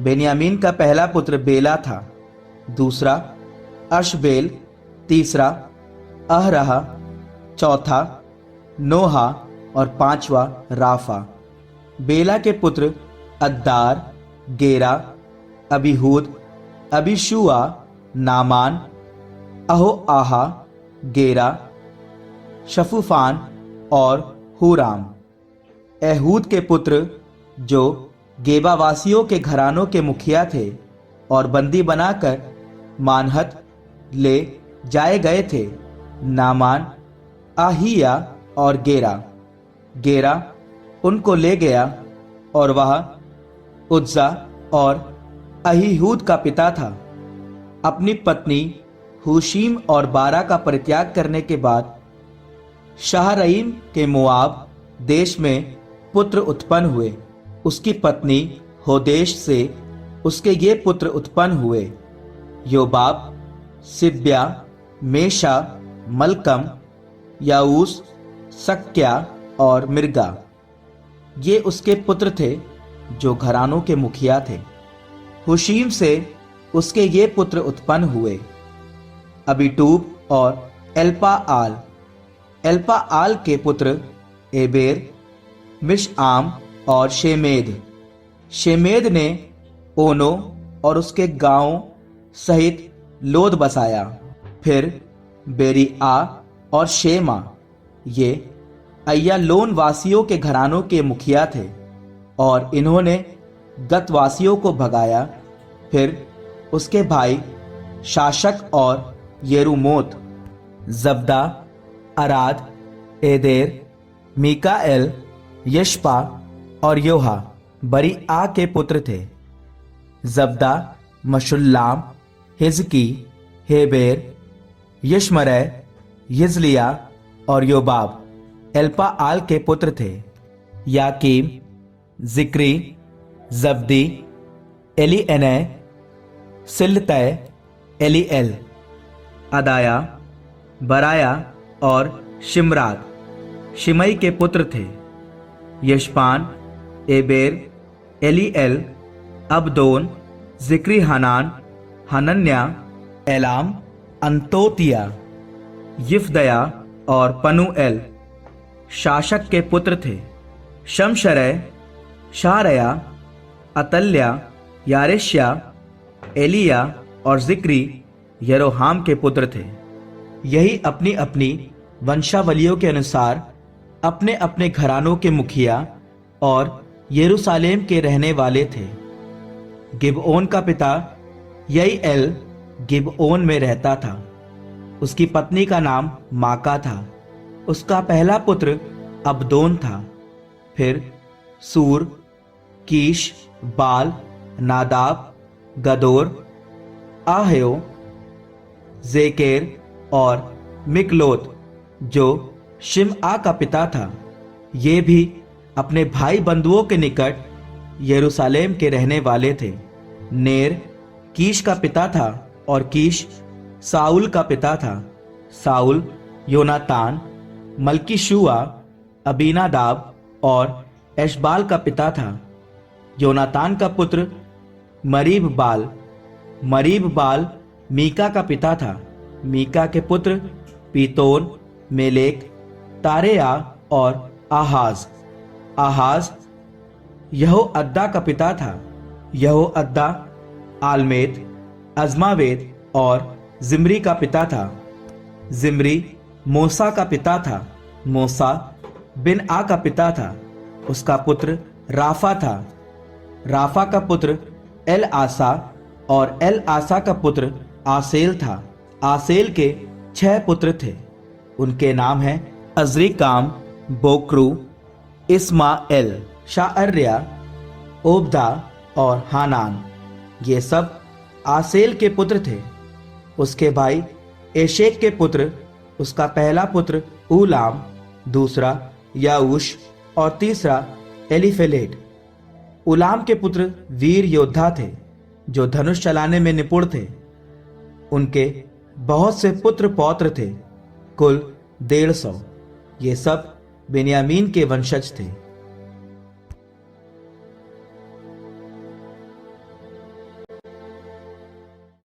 बेन्यामीन का पहला पुत्र बेला था, दूसरा अशबेल, तीसरा अहरह, चौथा नोहा और पांचवा राफा। बेला के पुत्र अद्दार, गेरा, अबीहूद, अबीशुआ, नामान, अहोआहा, गेरा, शफूफान और हूराम। एहूद के पुत्र जो गेबावासियों के घरानों के मुखिया थे और बंदी बनाकर मानहत ले जाए गए थे, नामान, आहिया और गेरा। गेरा उनको ले गया और वह उज्जा और अहीहूद का पिता था। अपनी पत्नी हुशीम और बारा का परित्याग करने के बाद शाहरईम के मोआब देश में पुत्र उत्पन्न हुए। उसकी पत्नी होदेश से उसके ये पुत्र उत्पन्न हुए, योबाब, सिब्या, मेशा, मलकम, याऊस, सक्या और मिर्गा। ये उसके पुत्र थे जो घरानों के मुखिया थे। हुशीम से उसके ये पुत्र उत्पन्न हुए, अबीटूब और एल्पाआल। एल्पाआल के पुत्र एबेर, मिशआम और शेमेद। शेमेद ने ओनो और उसके गांव सहित लोद बसाया। फिर बेरिआ और शेमा, ये अय्यालोन वासियों के घरानों के मुखिया थे और इन्होंने गतवासियों को भगाया। फिर उसके भाई शाशक और येरुमोत, जब्दा, अराद, एदेर, मीकाएल, यशपा और योहा बरीआ के पुत्र थे। जब्दा, मशुल्लाम, हिजकी, हेबेर, यशमरै, यजलिया और योबाब एल्पाआल के पुत्र थे। याकीम, जिक्री, जब्दी, एलीएनै, सिल्तै, एलीएल, अदाया, बराया और शिमरात शिमई के पुत्र थे। यशपान, एबेर, एलीएल, अबदोन, जिक्री, हनान, हनन्या, एलाम, अंतोतिया, यिफ्दया और पनुएल शाशक के पुत्र थे। शमशरै, शारया, अतल्या, यारेश्या, एलिया और जिक्री यरोहाम के पुत्र थे। यही अपनी अपनी वंशावलियों के अनुसार अपने अपने घरानों के मुखिया और यरूशलेम के रहने वाले थे। गिबओन का पिता यईएल गिबओन में रहता था। उसकी पत्नी का नाम माका था। उसका पहला पुत्र अबदोन था। फिर सूर, कीश, बाल, नादाब, गदोर, आहयो, जेकेर और मिकलोत जो शिमआ का पिता था, ये भी अपने भाई बंधुओं के निकट यरूशलेम के रहने वाले थे। नेर कीश का पिता था और कीश साउल का पिता था। साउल योनातान, मल्कीशुआ, अबीनादाब और एशबाल का पिता था। योनातान का पुत्र मरीब बाल मीका का पिता था। मीका के पुत्र पीतोन, मेलेक, तारेया और आहाज यहोअद्दा का पिता था। यहोअद्दा आलमेत, अजमावेत और जिम्री का पिता था। जिम्री मूसा का पिता था। मूसा बिन आ का पिता था। उसका पुत्र राफा था। राफा का पुत्र एल आसा और एल आसा का पुत्र आसेल था। आसेल के 6 पुत्र थे। उनके नाम हैं अजरिकाम, बोक्रू, इस्माएल, शाअर्या, ओबदा और हानान। ये सब आसेल के पुत्र थे। उसके भाई एशेक के पुत्र, उसका पहला पुत्र ऊलाम, दूसरा याऊश और तीसरा एलीफेलेट। उलाम के पुत्र वीर योद्धा थे जो धनुष चलाने में निपुण थे। उनके बहुत से पुत्र पौत्र थे, कुल 150। ये सब बेन्यामीन के वंशज थे।